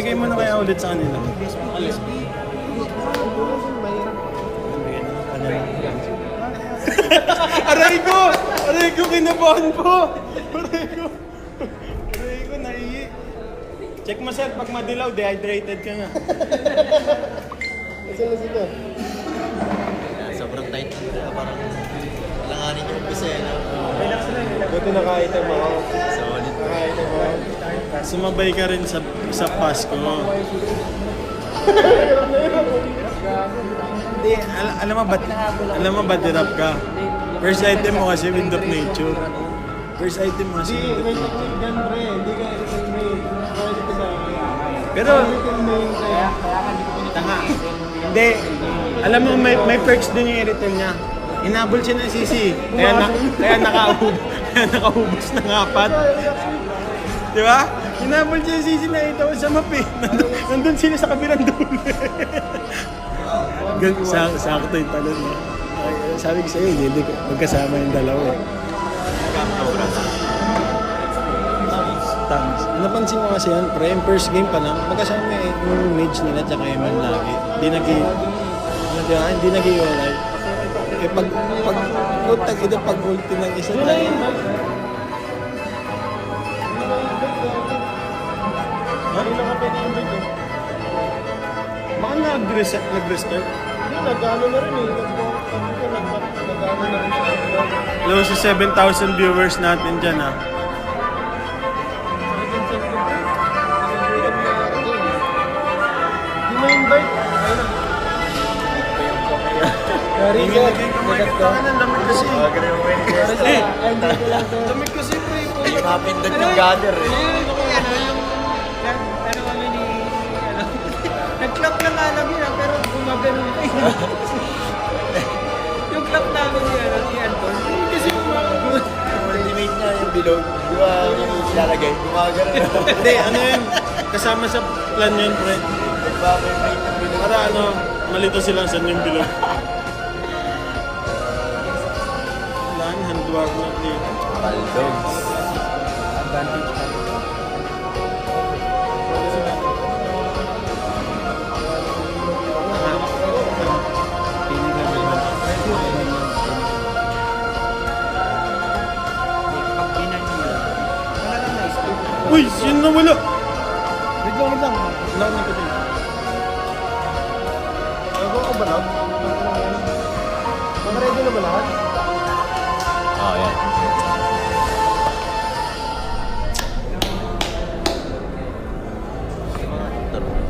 Bigay mo na kaya ulit sa kanila. Alis. Aray ko! Aray ko, kinabahan po! Aray ko! Aray ko, naihi. Check mo sir, pag madilaw, dehydrated ka na. Sobrang tight na parang alanganin yung umpisa eh. Relax lang. Buti nakaitem ako. Solid. Nakaitem ako. Sumabay ka rin sa Pasko. Hindi, alam mo ba dirap ka? First item mo kasi Wind of Nature. First item mo kasi Wind of May Nature. technique yan, pre. Hindi ka Eric May. Pwede ko sa Pero, tanga. Hindi. Alam mo, may perks din yung iritin niya. Inabol siya ng sisi. Kaya nakaubos ng apat. Di ba? Inabol siya ng sisi na ito sa map eh. Nandun sila sa kabilang dulo. Sakto yung talon niya. Sabi ko sa'yo, hindi ko magkasama yung dalawa eh. Thanks. Napansin ko kasi yan, pre, yung first game pa lang, magkasama yung mage nila tsaka yung man lagi. Hindi nag-iwalay. Eh pag ulti ng isa tayo. Baka nag-restart? Hindi, nag-ano na rin eh. Nag-ano na rin siya. Hello sa 7,000 viewers natin dyan ha. Hindi mo invite. Ayun na. Sorry, Hindi sir. naging kumain ng lamig kasi. Grabe yung win. Lamig kasi pre. Ay, mapindot yung gather eh. Nag-clap lang nga lang yun, pero gumagano pa yun. Yung clap namin ni Anton, kasi gumagano. Ultimate niya yung bilog. Di ba yung ilalagay? Gumagano na. Hindi, ano yun? Kasama sa plan yun pre. Nagpapay-mate yung bilog. Para ano, malito silang saan yung bilog. Wala, handwag na dito. Baldogs. Advantage pa. Uy, sino na wala? Wait lang. Wala na ko din. Bago ka ba lang? Naka-ready na ba lahat? Oh, yan.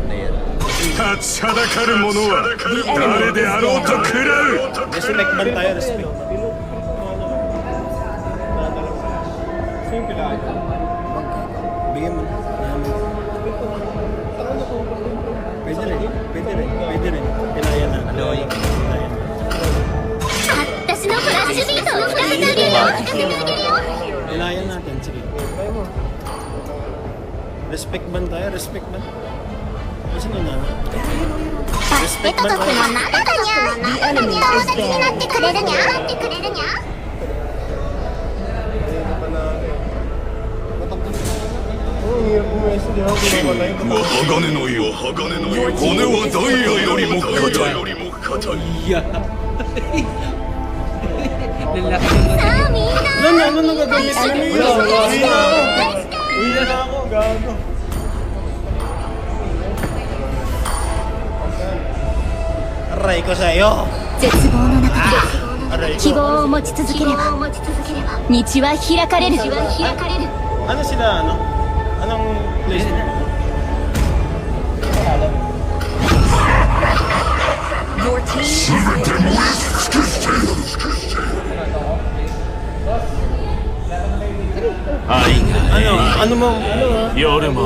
Na yan. 立ちはだかる者は誰であろうと食らう。 Respect man tayo, respect. Same pila. Bigyan mo. Pwede rin. Pinaya na. Ano yung... 私のフラッシュビートを聞かせてあげるよ。 Pinaya natin, sige. Respect man tayo, respect man. Kasi na バスケットとってもなんだかにゃ。友達になってくれるにゃ。Oo, hirap bumesa. Di ako 筋 pinapalay. 肉は鋼のよう骨はダイヤよりも硬い。 さあみんな。 Ano gagawin? Uwi na ako, gago. Aray ko sa'yo. 絶望の中で Aray 希 ko. 望を持ち続ければ道は開かれる。 Ano sila, ano? Anong place nila? Ano mo?夜前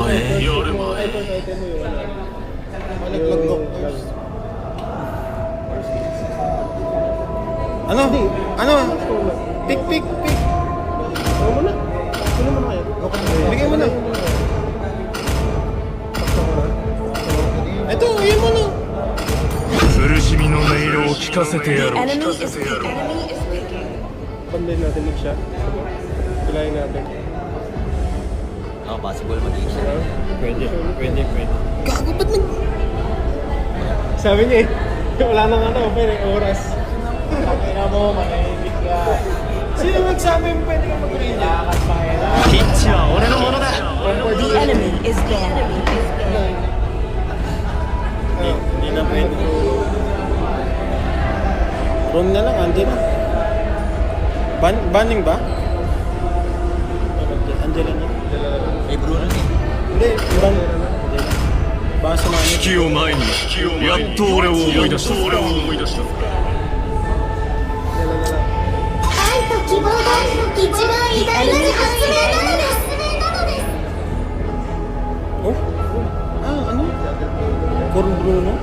Ano? Pick. Ano mo na? Sino mo na kayo? Bigay mo na. Ito, iyan mo na. 苦しみの音色を聞かせてやろう。 Panday natin ulit siya. Pilayin natin. Oh, possible maging siya. Pwede. Gago, ba't nag... Sabi niya eh, wala nang ano, pero oras. Kaya mo, manahimik ka. Sino magsabi yung pwede ka mag-read? Lakas pa yan. The enemy is banned. Hindi na pwede. Room na lang, andi na. Banning ba? Angela na. May Bruno eh. Hindi, ban. Baka sumali. 危機を前にやっと俺を思い出した愛と希望が一番偉大なる発明なのです Oh? Ah, ano? Corn Bruno?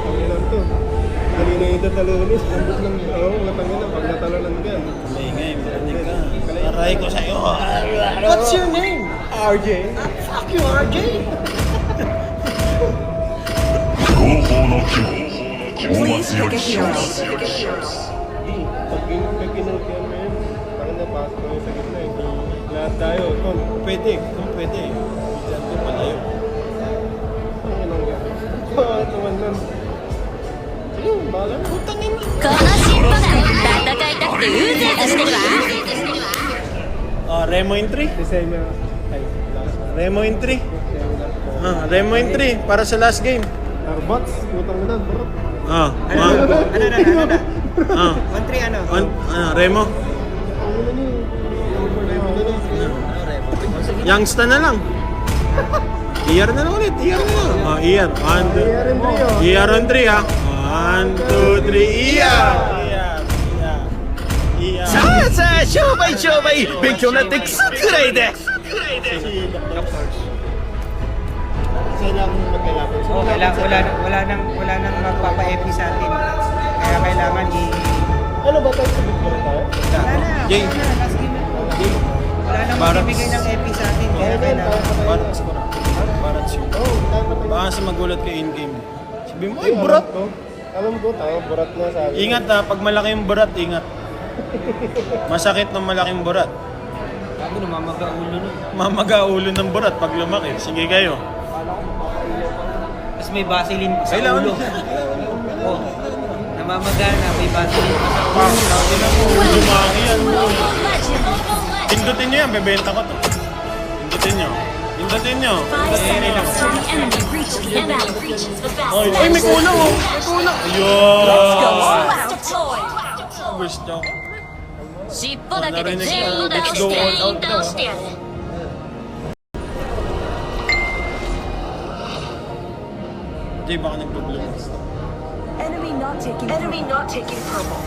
Pangilan to. Kanina yung tatalunis. Oo, matangin na. Pag natalanan ka. Maingay, marinig ka. Aray ko sa'yo. What's your name? RJ. Fuck you, RJ! 後方の機能大 Please 松よ pick a り hero. Pag kinultihan mo yan, parang napasok mo sa gitna eh. Lahat tayo, tol. Pwede, kung pwede. Diyan ko palayo. Ang inang yan. Oo, tuman nun. Sige, bahala. Putang ina. この尻尾が戦いたくてうぜうぜしてるわ Ah, Remo in 3? December. Ay, last. Remo in 3? December. Ah, Remo in 3 para sa last game. Arbots, putang ina, bro. Ah, Ano? ah, Ano? ah. 1-3 ano? Remo. Ang ina niyo. Youngsta na lang. ER na lang ulit. ER na lang. Ah, ER. 1, 2. Kaya rin trio. ER on 3 ah. 1, 2, 3. ER. ER. さあさあ商売勉強なんてクソくらいで Kailangan magkailangan. Oh, wala nang magpapa-epi sa atin. Kaya kailangan Ano ba tayo sa Big Brother tayo? Wala na, Jay. last game na. Wala nang Barats. magbibigay ng epi sa atin. Kaya Kaya kailangan. Barats ko na. Barats yun. Oo, dapat Baka kasi magulat kayo in-game. Sabi mo, ay, Alam burat. ko. Alam ko, tayo, burat na sabi. Ingat ha, pag malaki yung burat, ingat. Masakit ng malaking burat. Bago namamaga ulo nun. Mamaga ulo ng burat pag lumaki. Sige kayo. Tapos may Vaseline pa sa Kailangan. ulo. Oh, namamaga na, may Vaseline pa sa ulo. Sabi na po, lumaki yan. Pindutin nyo yan, bebenta ko to. Pindutin nyo. Pindutin nyo. 5 seconds till the enemy reaches the battle. Ay, may kulang oh. May kulang. Ayun. Gusto ko. 尻尾だけで全員倒してやる Jay, baka nagbablog. Enemy not taking purple.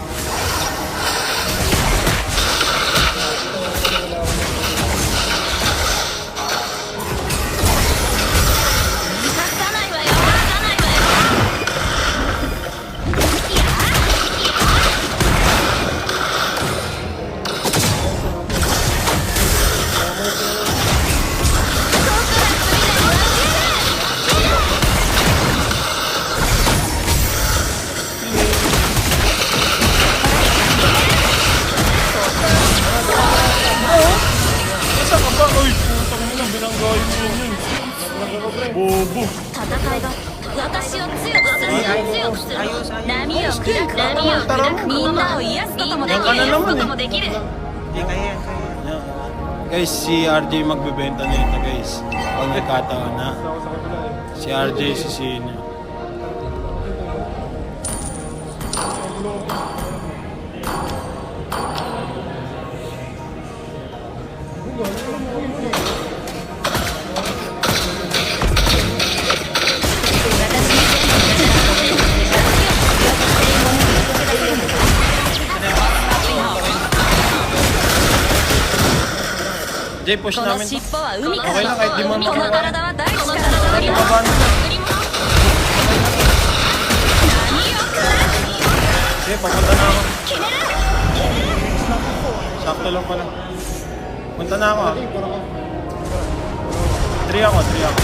Asa ka ba? Uy, putang mo lang, binanggayin mo yun. Bobo. 戦いが私を強くする波を砕くみんなを癒すこともできる Hindi, kaya yan, kaya yan. Guys, si RJ magbebenta na ito guys. Pag nagkataon na. Si RJ, si Sino. Jay, push この namin to. 尻尾は海か Okay lang, kahit di mo この makuha. 体は大地からの贈り物 Baba na. 贈り物 Jay, papunta na ako. Sakto lang pala. Punta na ako ah. 3 ako, 3 ako.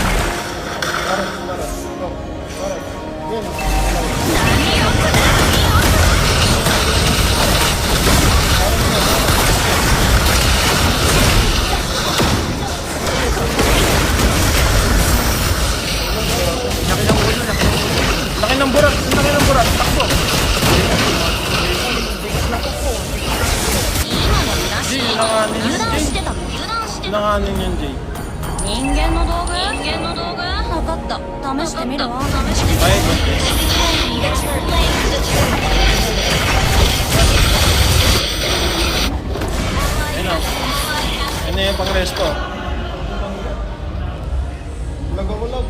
Jay, ilanganin 油 yun, 断 Jay. してたの油断してたの Ilanganin yun, Jay. 人間の道具分かった試してみるわ Bayad mo, Jay. Ayun o. Ayun na yung pang-resto. Lag ako lag.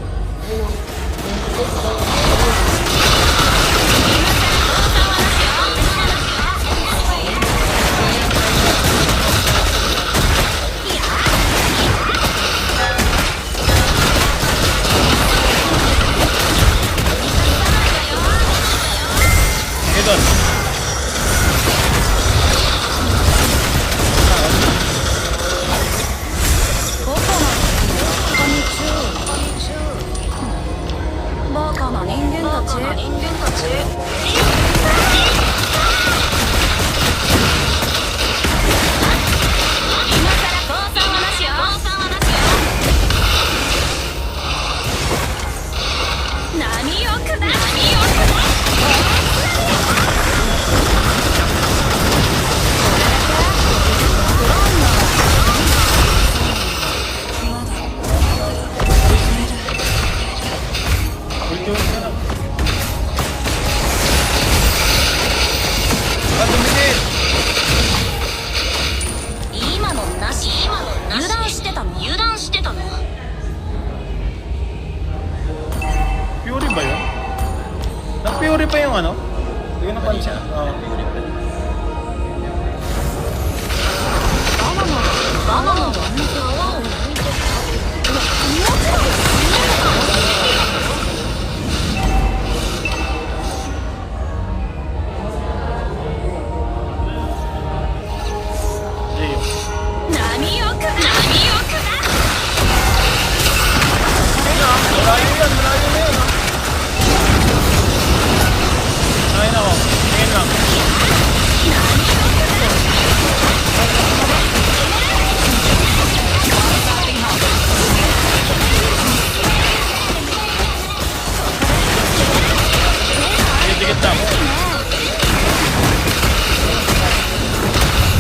Okay, doon. Ultimate ka na. Ah, dumikit! 今のなし油断してたの Fury ba yun? Nag-Fury pa yung ano? Hindi ko napansin. Oo. バナナの泡をJay, oh. 波よくだ Malayo yan, malayo na yan. Oh. Ayun ako. Tingin lang. Dikit lang.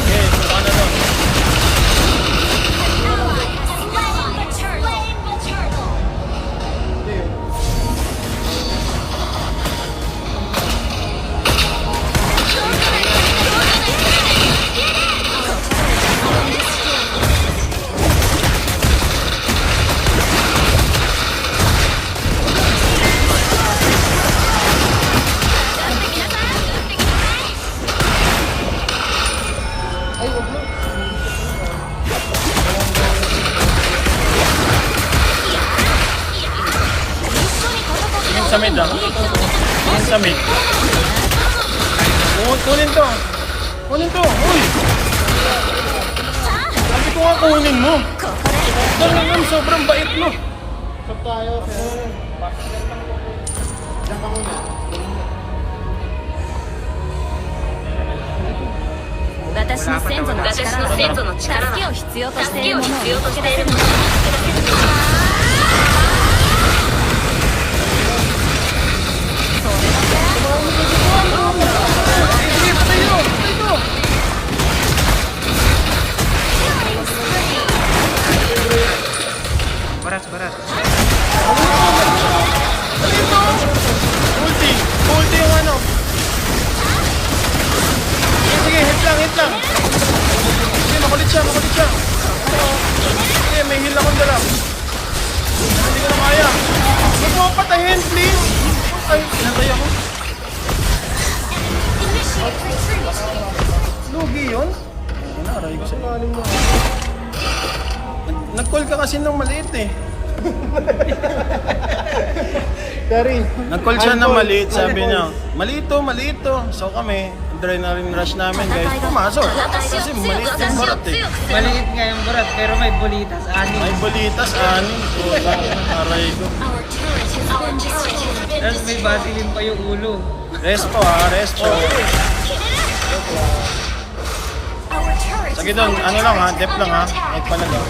Okay, suka na doon. Tingin sa mid ah. Tingin sa mid. Kunin to. Kunin to. Uy! Sabi ko nga kunin mo. Talagang sobrang bait mo. Stop tayo. Diyan ka muna. 私の先祖の力は助けを必要としているものを見つけ出せるの Baras. Ulti yung ano. Sige, hit lang. Sige, makulit siya. Sige, may heal akong dala. Hindi ko na kaya. Huwag mo patayin, please. Ay, pinatay ako. Lugi yun? Aray ko sa'yo. Nag-call ka kasi nung maliit eh. Dari. Nag-call siya na maliit, sabi niya. Malito. So kami, adrenaline rush namin guys. Pumasok. Kasi maliit yung barat eh. Maliit nga yung barat, pero may bolitas. Anim. May bolitas, anim. So, aray ko. Tapos may basilin pa yung ulo. Respo. Sige doon, ano lang ha, dep lang ha. Kahit pala lang.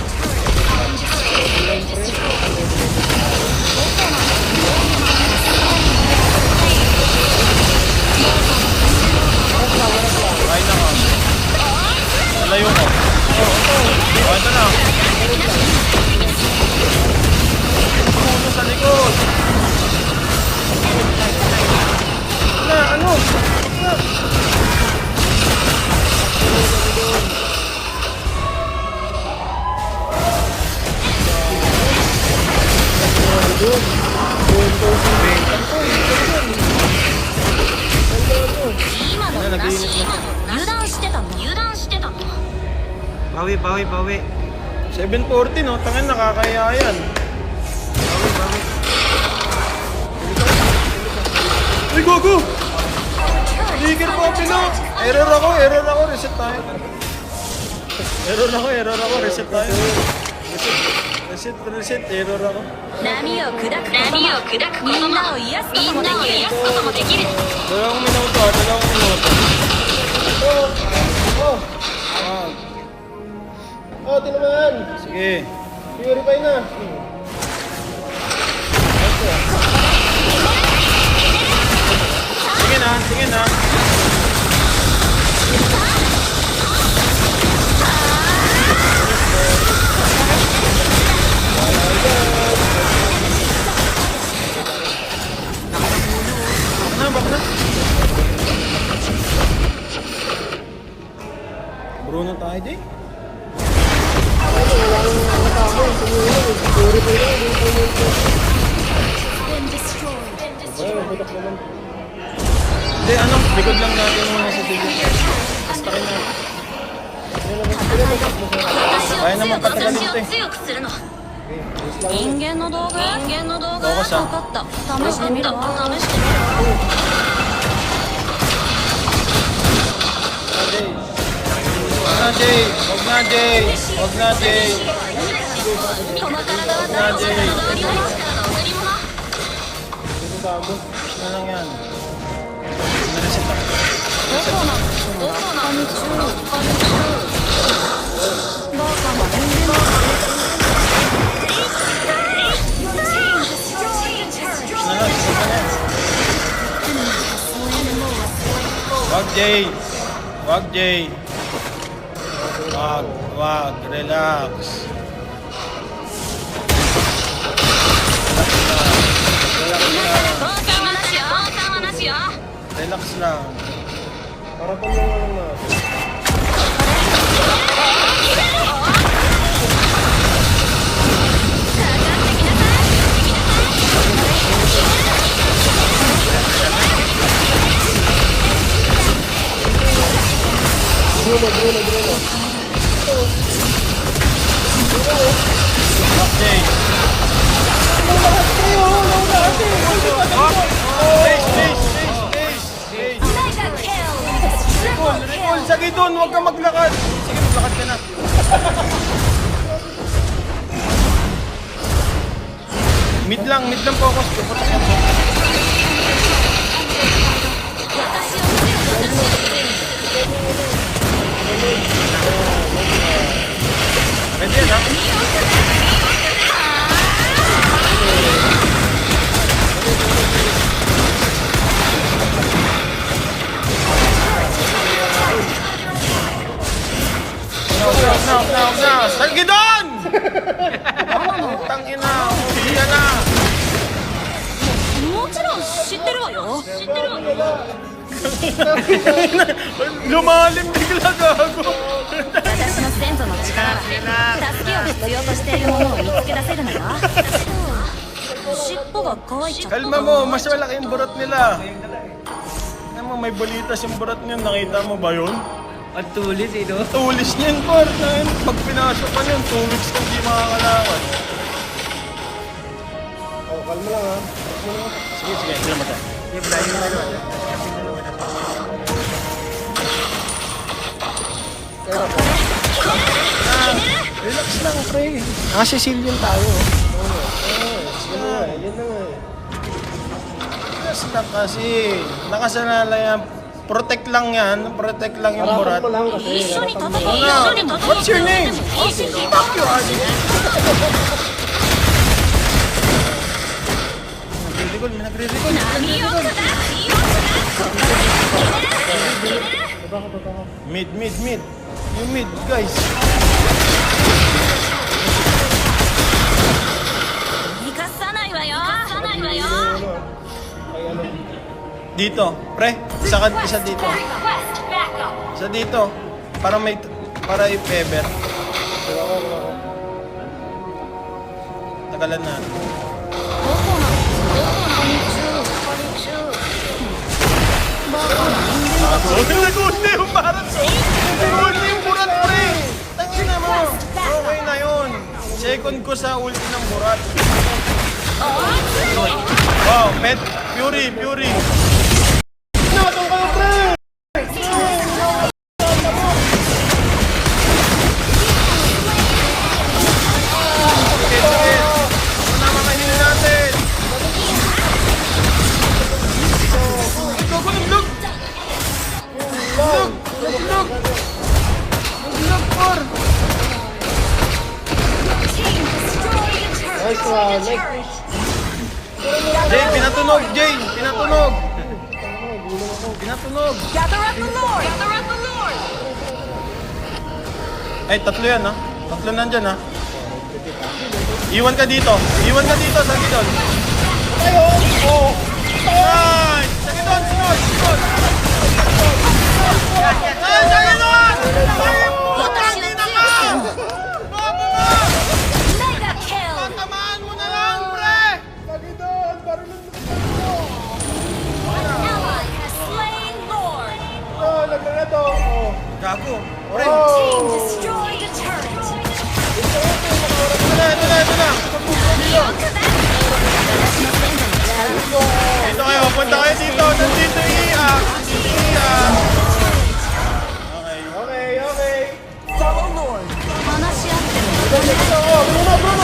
Ay na ka. Malayo ko. Oh, ito na. Puno sa likod. Ano? Bawi. 740 no? Tangin nakakaya yan. Ay, gogo! Trigger po, Pino! Error ako, reset tayo. Error ako, reset tayo. Reset, error ako. 波を砕くみんなを癒すこともできる Dalawang minuto. Oh, tinamaan. Sige. Purify na. Sige na. Bak na. Bruno tayo din. Hindi, likod lang natin muna sa tigil. Basta kayo na. Kaya naman patagalin ito eh. 強くするの人間の道具どうした分かった試してみるわ Huwag na, Jay. この体は大地からの贈り物Ano lang yan? Nareset ako. どこなバカな人間だ Wag, Jay. Wag. Relax. Relax lang. Para tulungan lang na. Jay. Recall, sige doon, huwag kang maglakad. Sige, maglakad ka na. Mid lang focus. Puputok yan. Pwede yan, ha? Na! Sige doon! Tangina, umiya na! もちろん知ってるわよ Lumalim bigla, gago! 私の先祖の力は助けを必要としているものを見つけ出せるのよ尻尾が乾いちゃった Kalma mo, mas malaki yung burot nila. Ano mo, may balitas yung burot niyan. Nakita mo ba yun? Ang tulis eh, no? Tulis niyan, par. Pag pinasok ka niyan, 2 weeks kang di makakalakad. Oh, kalma lang ha. Sige, hindi naman tayo. Relax lang, pre. Sicilian tayo. Yan na nga eh. Relax lang kasi. Nakasanala yan. Protect lang yan. Protect lang yung burat. Harapan ko lang kasi. 一緒に戦おう Ano? What's your name? Fuck you, Adi. Nagre-recall. 波を砕く Mid. Yung mid, guys. 生かさないわよ生かさないわよ Dito, pre. Isa dito. Isa dito. Para i-fever. Tagalan na. Nagunti yung barat ko. Nagunti yung burat, pre. Tangina mo. Okay na yun. Second ko sa ulti ng burat. Wow, pet. Fury. Natong kayo, pre. Sakit. Ano na makahin natin? Lug! Por! Nice one. Jay, pinatunog! Gather up the Lord. Gather up the Lord. Ay, tatlo yan ha. Tatlo nandyan ha. Iwan ka dito, sa gidon. Nice! Sa gidon, sunod! Ay, sa gidon! Ay, putang ina ka! Bago mo! Mega kill Tamaan mo na lang, pre! ally has slain Lord Gago, pre! team destroyed a turret Ito na! Dito kayo, punta kayo dito! Nandito Iya! Okay. Follow Lord. 話し合っても ココ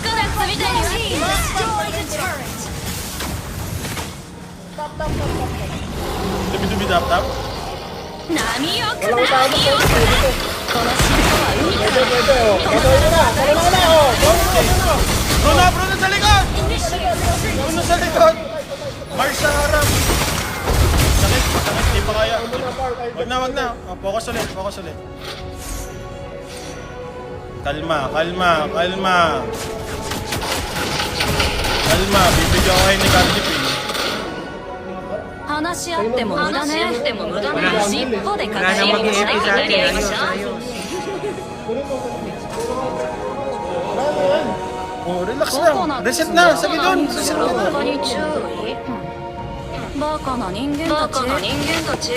ナッツみたいに team destroyed a turret Dubi-dubi-dap-dap. 波よくこの尻尾は海から Bruno sa likod! Bruno sa likod! Mars sa harap! Sakit, di pa kaya. Wag na. Oh, focus ulit. Kalma. Bibigyan ko kayo ni Cardi B. 話し合っても無駄ね尻尾で Wala 語 nang り合いま mag-i-EP し sa た atin. Ayos. Oh, relax lang. Reset na. Sige doon. Reset na. 他に注意バカな人間たち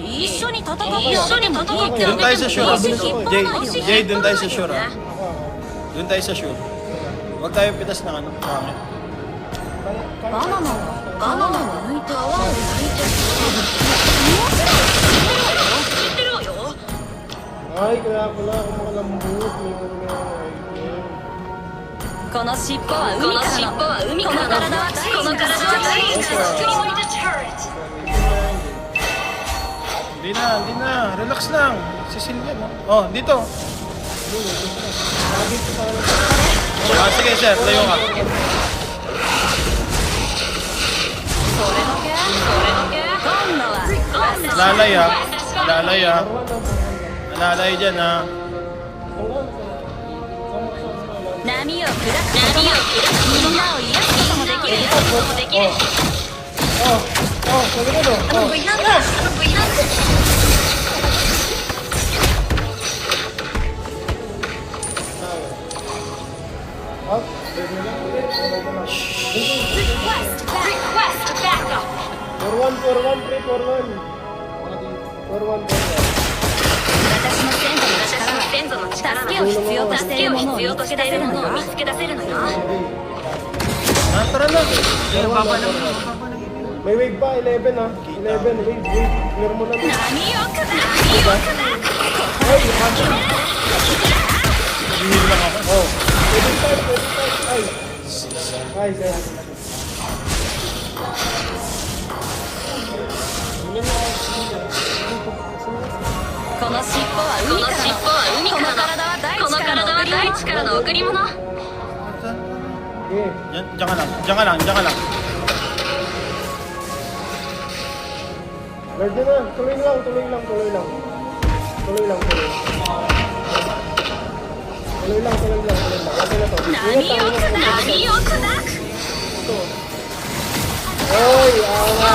一緒に戦って Doon tayo sa shore. Jay, doon tayo sa shore. Doon tayo sa shore. Huwag tayo pitas ng ano. Pangit. バナナを抜いて泡を抜いて知ってるわよ Ay, kaya pala ako makalambot. May mga この尻尾は海からのこの体は大地からの Hindi na. Relax lang. Si Silvia, no? Oh, dito. Sige, sir. Layo ka. 今度は Lalay dyan, ha. 波を下すみんなを癒すこともできる私の先祖の力は助けを必要としているものを見つけ出せるのよ Tara na. May wave pa, 11 ah. 11, wave. Clear mo na. 波よくな Hihil lang ako. Oh. Ay, sir. この尻尾大地からの贈り物 Okay. Diyan ka lang, diyan ka lang, diyan ka lang. Lord na. Tuloy lang. Tuloy lang. Tuloy lang. Okay na to. 何を砕く Oy, awa.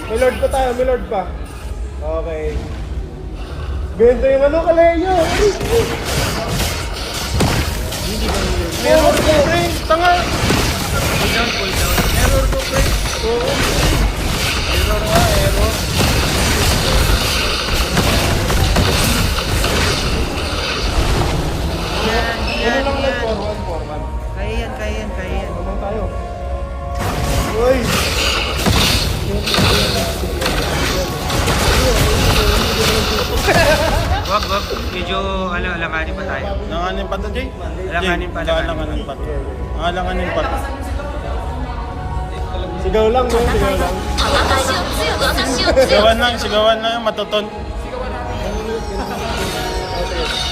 May Lord pa tayo, may Lord pa. Okay. Bento yung ano, Kaleyo. Error ko, pre. Tanga. Pull down. Error ko, pre. Error nga, error. Yan. Ano lang, Kaya yan. Ano tayo? Uy! Wag. Medyo, alanganin pa tayo. Nanganin pa to, Jay? Alanganin pa, alanganin. Alanganin pa. Alanganin pa. Sigaw lang, no? Sigaw lang. 私を強く Sigawan lang yung matuton.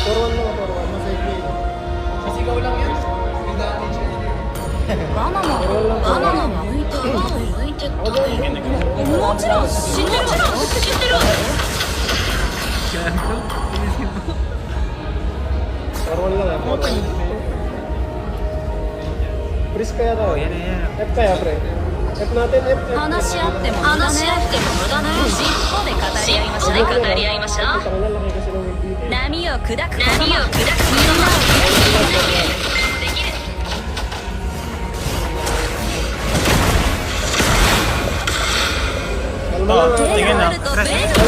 Forward lang, forward. Masay Sisigaw lang yun. バナナは向いてたもちろん知ってるForward lang, forward. Freeze kaya tayo. Oh, yan. F kaya, pre. F natin, F. 話し合っても無駄なよ尻尾で語り合いましょう Ito ka na, laki kasi ng MVP. 波を砕くみんなを砕くKalma lang, Oh, ha? tingin na. ベルトベルト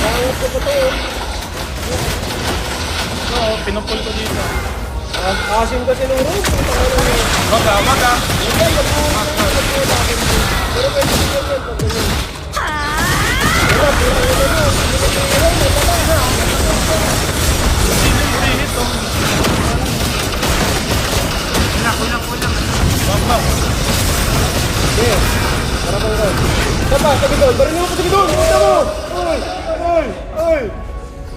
Angat ko pa to. Oo, pinupul ko dito. Asim kasi nung room. Wag ah. Pero pwede siya yan, pag ganun. Sinipihit oh. Kulang. Wag. Okay. Para bang round. Sapa, tabi doon. Barin mo, tabi doon. Punta mo. Oy.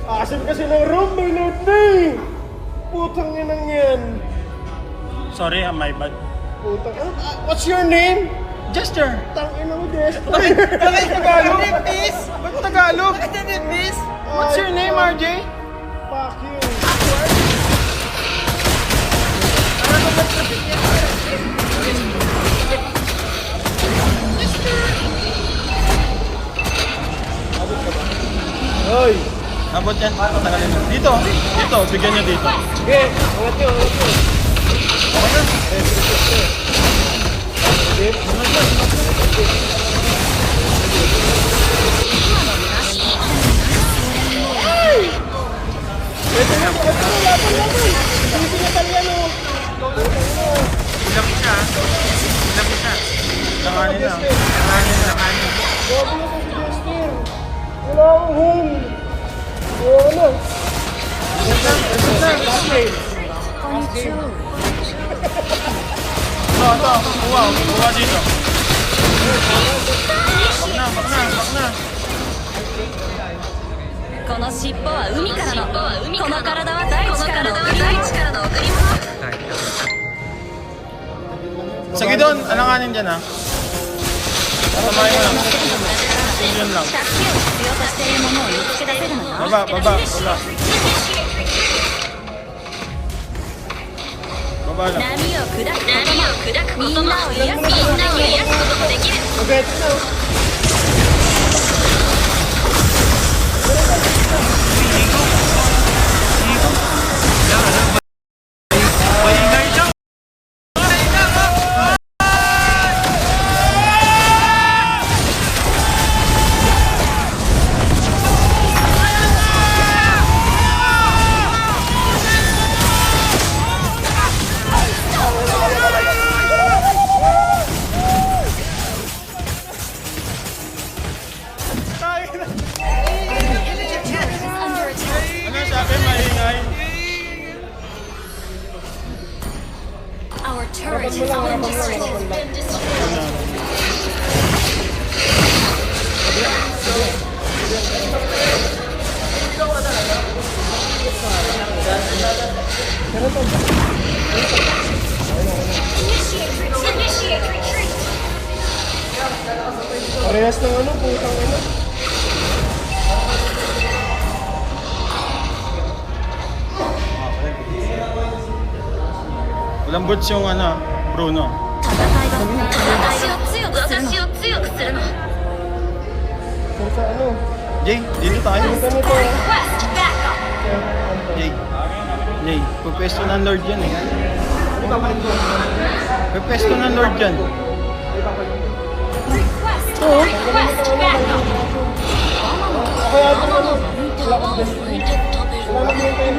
Asim kasi ng room. May load na eh. Putang inang yan. Sorry, my bad. Putang. What's your name? Jester. Tangina mo, Jester. Bakit Tagalog? Ba't Tagalog? What's your name, RJ? Fuck you. Hoy! Abot yan. Tagalin mo. Dito. Bigyan niyo dito. Sige, angat nyo. Kulang isa. Langanin lang. Langanin. Grabe na si Jester. Wala akong home. Wala. Ito. Kuha dito. Bak na. この尻尾は海からのこの体は大地からの贈り物 Sige doon. Alanganin dyan ha. Tamayin mo lang. Yun lang. 助けを必要としているものを見つけ出せるのよ Baba. Baba lang. 波を砕くみんなを癒すこともできる Mag-get na. Our turret has been destroyed. Initiate retreat. Parehas ng ano, putang ano. Walang boots yung ano, Bruno. 私を強くするの。 Sa ano? Jay, dito tayo. Ganito. Request backup. Jay. Jay, pwesto ng Lord yan eh. Pwesto ng Lord yan. Request backup.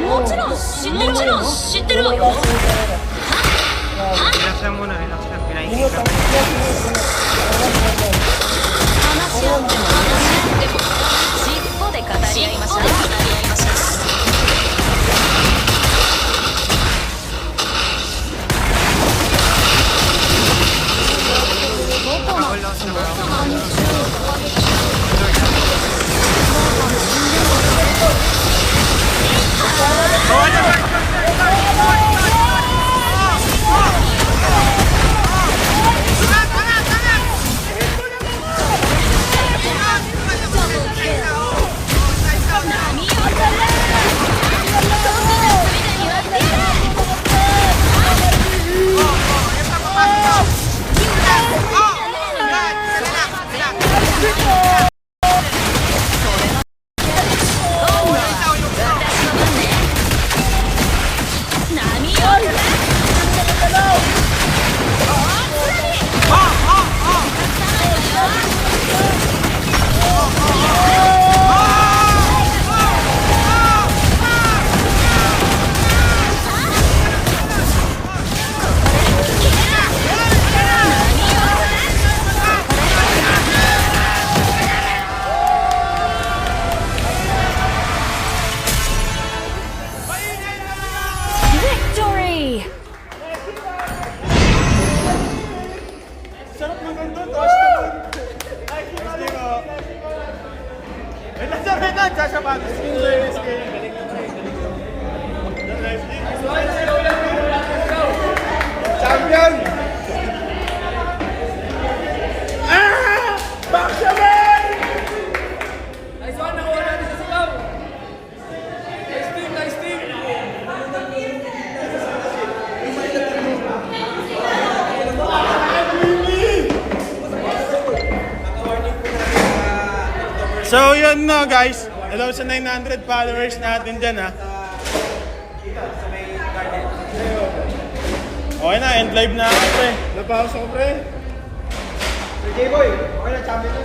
もちろん知ってるわよ。 Relax lang muna, relax lang. Pinaikip lang. 話し合っても尻尾で語り合いましょう。Victory! Sarap ng ganito. Taas naman. Ay, hindi ko. Wait lang. Sasapatos ko yung Champion! Ah! Baksaman! Nice one, nakuha natin sa sigaw. Nice team, nice team. So yun no guys. Hello sa 900 followers natin dyan ha. Okay na, end live na ako pre. Napausa ko, pre. J-Boy, okay na, champion na.